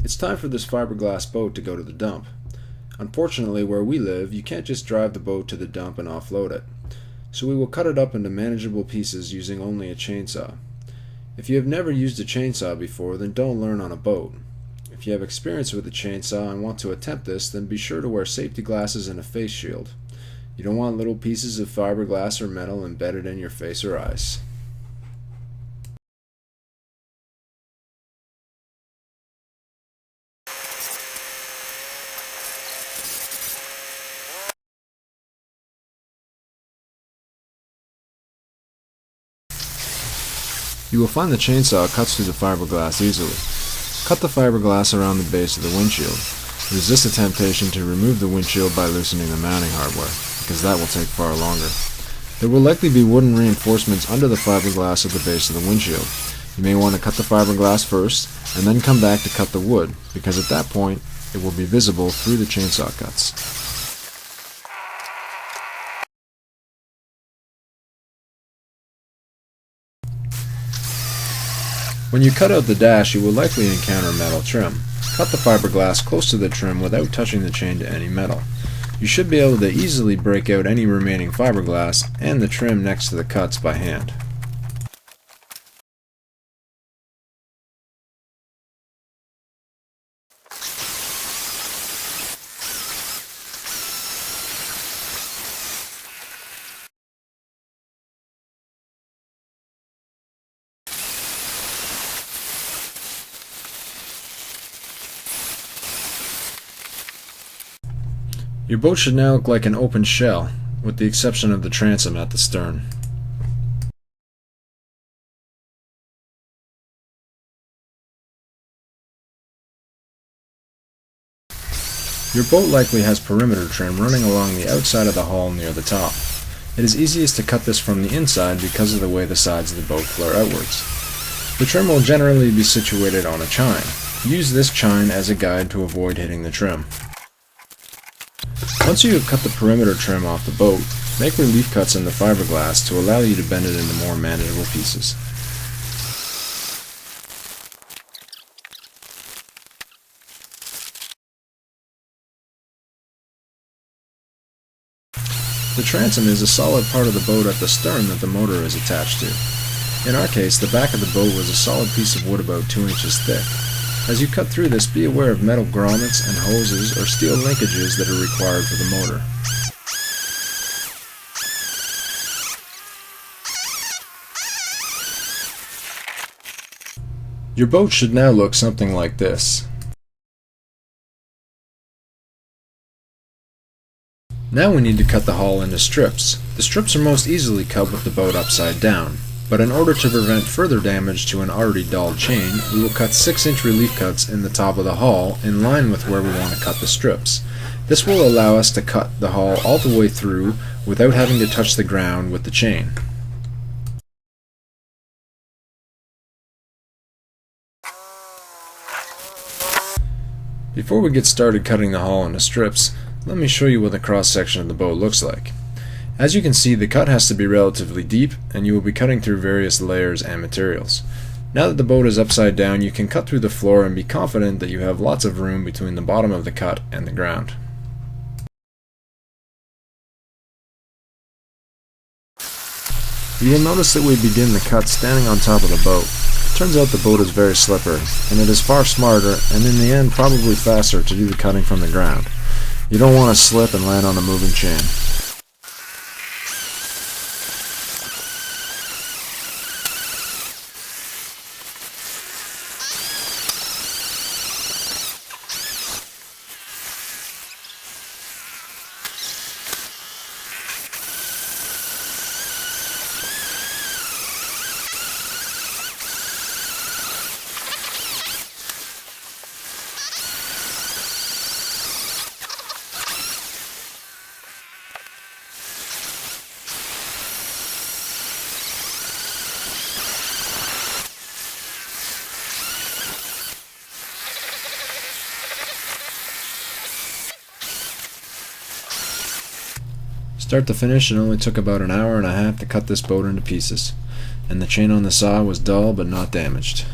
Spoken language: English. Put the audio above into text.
It's time for this fiberglass boat to go to the dump. Unfortunately, where we live, you can't just drive the boat to the dump and offload it. So we will cut it up into manageable pieces using only a chainsaw. If you have never used a chainsaw before, then don't learn on a boat. If you have experience with a chainsaw and want to attempt this, then be sure to wear safety glasses and a face shield. You don't want little pieces of fiberglass or metal embedded in your face or eyes. You will find the chainsaw cuts through the fiberglass easily. Cut the fiberglass around the base of the windshield. Resist the temptation to remove the windshield by loosening the mounting hardware, because that will take far longer. There will likely be wooden reinforcements under the fiberglass at the base of the windshield. You may want to cut the fiberglass first, and then come back to cut the wood, because at that point, it will be visible through the chainsaw cuts. When you cut out the dash, you will likely encounter metal trim. Cut the fiberglass close to the trim without touching the chain to any metal. You should be able to easily break out any remaining fiberglass and the trim next to the cuts by hand. Your boat should now look like an open shell, with the exception of the transom at the stern. Your boat likely has perimeter trim running along the outside of the hull near the top. It is easiest to cut this from the inside because of the way the sides of the boat flare outwards. The trim will generally be situated on a chine. Use this chine as a guide to avoid hitting the trim. Once you have cut the perimeter trim off the boat, make relief cuts in the fiberglass to allow you to bend it into more manageable pieces. The transom is a solid part of the boat at the stern that the motor is attached to. In our case, the back of the boat was a solid piece of wood about 2 inches thick. As you cut through this, be aware of metal grommets and hoses or steel linkages that are required for the motor. Your boat should now look something like this. Now we need to cut the hull into strips. The strips are most easily cut with the boat upside down. But in order to prevent further damage to an already dulled chain, we will cut 6-inch relief cuts in the top of the hull in line with where we want to cut the strips. This will allow us to cut the hull all the way through without having to touch the ground with the chain. Before we get started cutting the hull into strips, let me show you what the cross section of the boat looks like. As you can see, the cut has to be relatively deep, and you will be cutting through various layers and materials. Now that the boat is upside down, you can cut through the floor and be confident that you have lots of room between the bottom of the cut and the ground. You will notice that we begin the cut standing on top of the boat. It turns out the boat is very slippery, and it is far smarter, and in the end probably faster, to do the cutting from the ground. You don't want to slip and land on a moving chain. Start to finish, it only took about an hour and a half to cut this boat into pieces, and the chain on the saw was dull but not damaged.